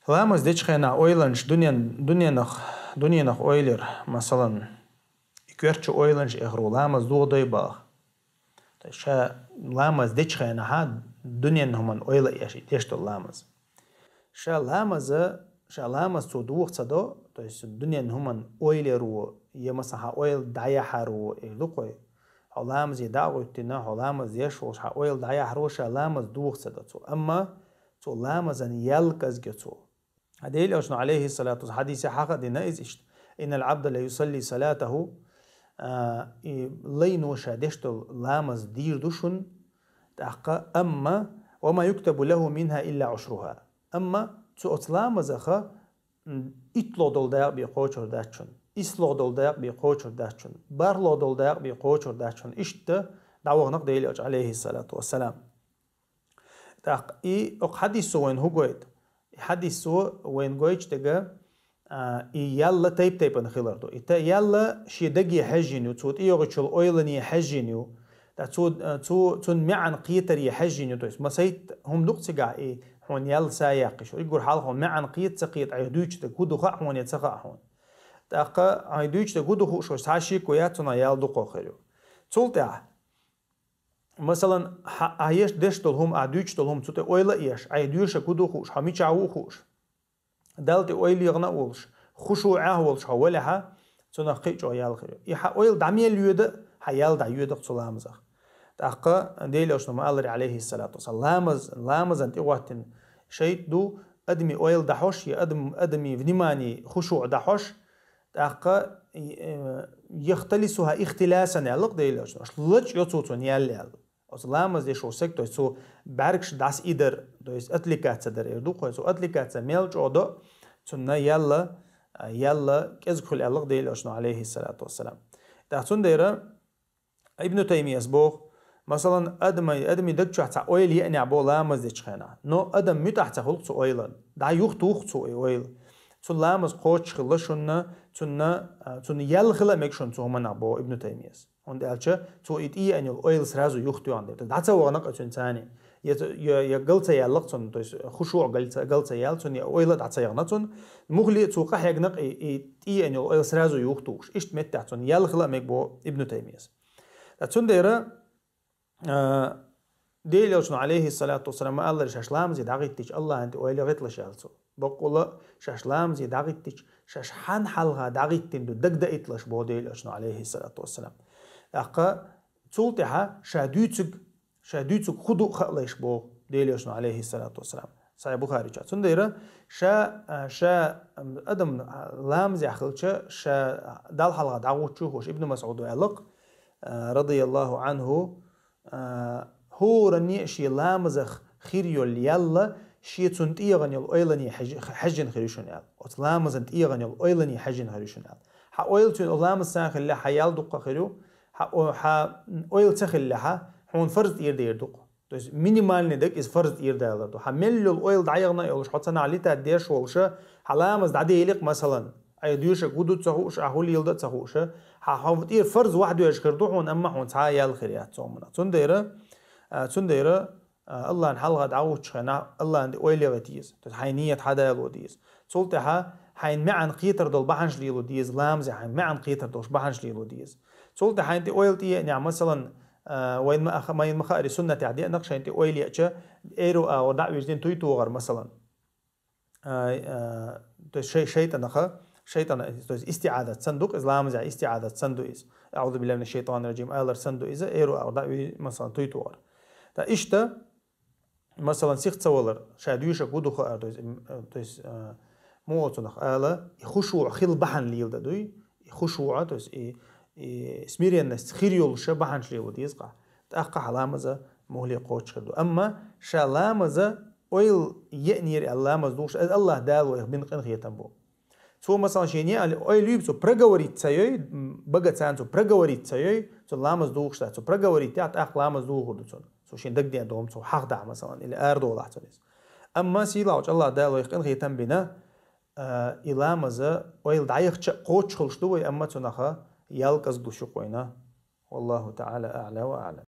Lamaz deçxena oylanış dünyanıq oylar masalan ikörçü oylanış ehru lamaz doğday bağ. Şa lamaz deçxena ha dünyanın oyla yaştı lamaz. Şa lamaz so doğqsa da то есть dünyanın oyleru ya mesela oyl dayaharu ehluqoy. Lamaz yedağıttina lamaz yaşol şa oyl dayaharu şa lamaz doğqsa da amma so lamazan yalqaz geço. هذيل أشنو عليه الصلاة والسلام حديث حق دينا إزشت إن العبد لا يصلي صلاته لينو شادشتل لامز دير دوشن تحقا أما وما يكتب له منها إلا عشرها أما تؤت لامز أخا إطلو دول دايق بيقوشر داشن إسلو دول دايق بيقوشر داشن بارلو دول دايق بيقوشر داشن إشت دعوغنق ديل أج عليه الصلاة والسلام تحق حديث وين هو قويد حديث وين قويش تجا يلا تيب نخيلردو إتا يلا شي دقي حجينيو تود إيوغتشل أويلني حجينيو تون معن قيتر يحجينيو تويس مسيت هم دقتقع إيه هون يلا ساياقشو يقول حالهم معن قيت سقيت عيدوش تقودو خا هون يتسقع هون تاقا عيدوش تقودو خوشو ساشي كوياتنا يال دقو خيرو تولتع مثلا عيش دشتلهم عدوشتلهم تود أويلا إيش عيدوش كودو خوش هميش عو خوش دالت أويل يغنى ولش خشوعه ولش حولها تنقيج أويال خير يح أويل دميل يود حيال دعيود قصلامزخ تأقى ديلوش نما الله عليه الصلاة والسلام لامز أنت وقتن شيء دو أدمي أويل دحوش يا أدمي فنيماني خشوع دحوش تأقى يختلسها اختلاسا يالق ديلوش نش لج يتصون يال لامز ديشو سكتو سو بركش داس إدر دويس أتليكاتس در إردو خوي سو أتليكاتس ميلج أودو تنا يلا كذكر الله ديل أشنا عليه الصلاة والسلام تحسون ديرة ابن تيمية سبوخ مثلا أدمي دكتور حتى أويل يعني عبو لامز ديش خنا نو أدم متحت خلق سو أويلا دا يختوخ سو أويل سو لامز قوش خلشنا تنا يل خلا مكشون سو من عبو ابن تيمية und elche so it I annual oil сразу يختو عنده that's هو نقطة ثانية يا قلت يا لقطن تو خشوع قلت يا لقطن يا oil that's يا نقطن مغلي توقع يجنق it I annual oil سرازو يختوش إيش متعتون يلخلا مكبو ابن تيمية تاتون ديرة ديلوشن عليه الصلاة والسلام ما الله شاشلام زي داغيتش الله أنت oil غيت لشالسو بقول شاشلام زي داغيتش شاش حن حلها داغيتين دو دق إتلش بو ديلوشن عليه الصلاة والسلام أقا تولتها شادوتك خدو خليش بو ديليوشن عليه الصلاة والسلام صحيح بخاري جات سنديرة شا أدم لامز يخلش شا دال حلقة دعوت شوهوش ابن مسعود وعلق رضي الله عنه هو رني شي لامزخ خيريو يلا شي تنتيغن يل أيلني حجن خيريشون يال وتلامزن تيغن يل أيلني حجن خيريشون يال ح أيلتون لامز ساخ اللي حيال دقة خيرو أويل تخل لها هون فرض يردق то есть минимальный дек из فرض يردالدو حمل الأويل دعيغنا يولش حطنا عليه تديش ولشه حلامز دعدي يلق مثلا أيديوش قدو تسهوش أهول يلد تسهوش حافتير فرض واحد يشكردو هون أما هون تعايا الخيريات صومنا تنديرة الله نحلها دعوت شخنا الله عند أويل يغتيز تو حينية حدا يلوديز صلتها حين معن قيتر دول بحنش ليلوديز لامز حين معن قيتر دوش بحنش ليلوديز صلت حين أويل يعني مثلا وين ما ينمخاري سنة تعدي نقش أنت أويل يأتش إيرو أو دعوة جدين تويتوغر مثلا شيطان استعادة صندوق إسلام زي استعادة صندوق أعوذ بالله من الشيطان الرجيم ألر صندوق إذا إيرو أو دعوة مثلا تويتوغر تا إشتا مثلا سيخت سوالر شادويش أقودو خا تويس مو أتنخ آلا خشوع خيل بحن ليلدا دوي خشوع تويس سميريان خيريول شبحنش ليو ديزقع تأقع علامة مهلي قوتش كردو أما شالامة أويل يأنير اللامة دوش الله دال ويخبين قنخية تنبو سو مثلا شيني أويل يبسو برغوري تسايوي بغا تسانسو برغوري تسايوي سو لامة دوش سو برغوري تاعت أخ لامة دوغو دوشون سو شين دق دي دوم سو حق دع مثلا إلى أردو الله تنس أما سيلاوش الله دال ويخبين تنبينا إلامة أويل دعيخ قوتش خلش دوي أما تنخا يلقز بشوقنا والله تعالى أعلى وأعلم